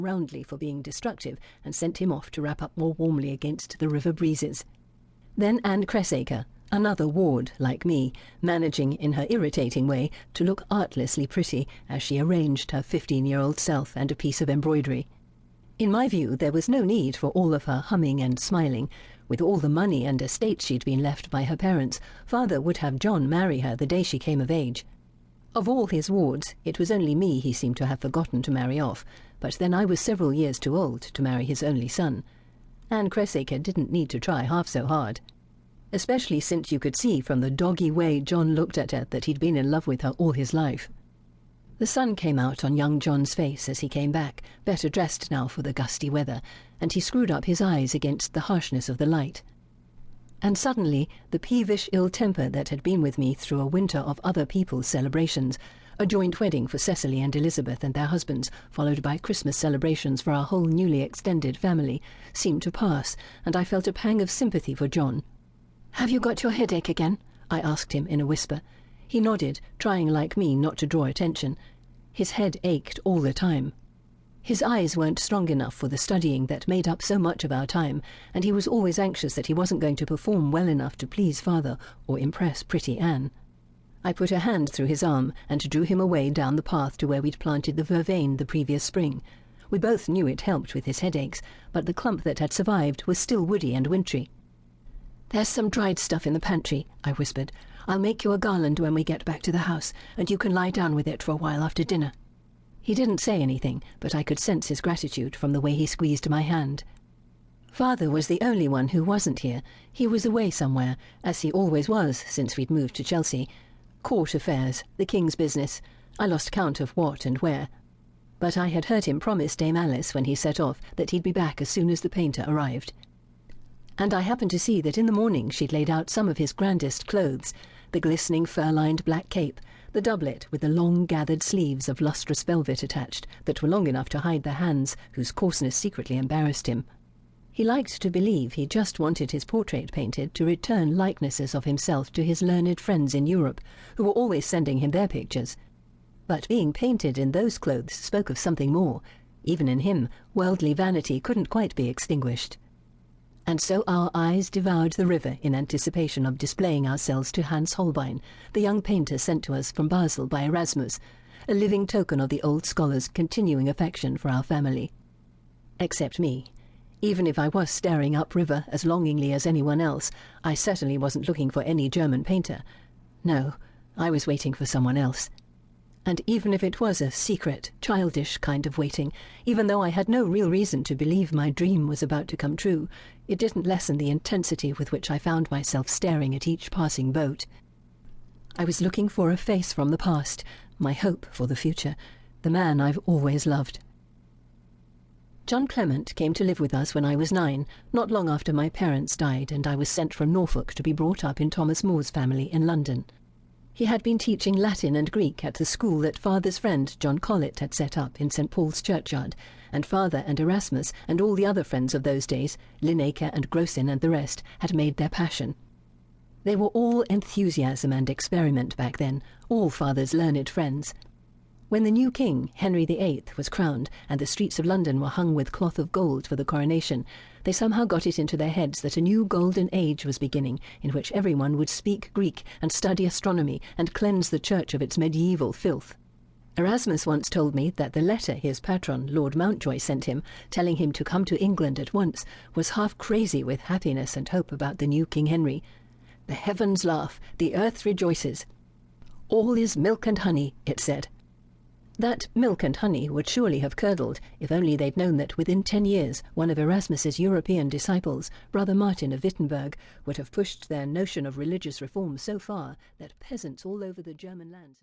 roundly for being destructive and sent him off to wrap up more warmly against the river breezes. Then Anne Cressacre, another ward like me, managing in her irritating way to look artlessly pretty as she arranged her 15-year-old self and a piece of embroidery. In my view, there was no need for all of her humming and smiling. With all the money and estate she'd been left by her parents, father would have John marry her the day she came of age. Of all his wards, it was only me he seemed to have forgotten to marry off, but then I was several years too old to marry his only son. Anne Cressacre didn't need to try half so hard, especially since you could see from the doggy way John looked at her that he'd been in love with her all his life. The sun came out on young John's face as he came back, better dressed now for the gusty weather, and he screwed up his eyes against the harshness of the light. And suddenly the peevish ill temper that had been with me through a winter of other people's celebrations, a joint wedding for Cecily and Elizabeth and their husbands, followed by Christmas celebrations for our whole newly extended family, seemed to pass, and I felt a pang of sympathy for John. "Have you got your headache again?" I asked him in a whisper. He nodded, trying like me not to draw attention. His head ached all the time. His eyes weren't strong enough for the studying that made up so much of our time, and he was always anxious that he wasn't going to perform well enough to please father or impress pretty Anne. I put a hand through his arm and drew him away down the path to where we'd planted the vervain the previous spring. We both knew it helped with his headaches, but the clump that had survived was still woody and wintry. "There's some dried stuff in the pantry," I whispered. "I'll make you a garland when we get back to the house, and you can lie down with it for a while after dinner." He didn't say anything, but I could sense his gratitude from the way he squeezed my hand. Father was the only one who wasn't here. He was away somewhere, as he always was since we'd moved to Chelsea. Court affairs, the king's business. I lost count of what and where. But I had heard him promise Dame Alice when he set off that he'd be back as soon as the painter arrived. And I happened to see that in the morning she'd laid out some of his grandest clothes, the glistening fur-lined black cape, the doublet with the long gathered sleeves of lustrous velvet attached that were long enough to hide the hands whose coarseness secretly embarrassed him. He liked to believe he just wanted his portrait painted to return likenesses of himself to his learned friends in Europe, who were always sending him their pictures. But being painted in those clothes spoke of something more. Even in him, worldly vanity couldn't quite be extinguished. And so our eyes devoured the river in anticipation of displaying ourselves to Hans Holbein, the young painter sent to us from Basel by Erasmus, a living token of the old scholar's continuing affection for our family. Except me. Even if I was staring upriver as longingly as anyone else, I certainly wasn't looking for any German painter. No, I was waiting for someone else. And even if it was a secret, childish kind of waiting, even though I had no real reason to believe my dream was about to come true, it didn't lessen the intensity with which I found myself staring at each passing boat. I was looking for a face from the past, my hope for the future, the man I've always loved. John Clement came to live with us when I was 9, not long after my parents died, and I was sent from Norfolk to be brought up in Thomas More's family in London. He had been teaching Latin and Greek at the school that father's friend John Colet had set up in St. Paul's churchyard, and father and Erasmus and all the other friends of those days, Linacre and Grocyn and the rest, had made their passion. They were all enthusiasm and experiment back then, all father's learned friends. When the new king, Henry VIII, was crowned and the streets of London were hung with cloth of gold for the coronation, they somehow got it into their heads that a new golden age was beginning, in which everyone would speak Greek and study astronomy and cleanse the church of its medieval filth. Erasmus once told me that the letter his patron, Lord Mountjoy, sent him, telling him to come to England at once, was half crazy with happiness and hope about the new King Henry. "The heavens laugh, the earth rejoices. All is milk and honey," it said. That milk and honey would surely have curdled if only they'd known that within 10 years one of Erasmus's European disciples, Brother Martin of Wittenberg, would have pushed their notion of religious reform so far that peasants all over the German lands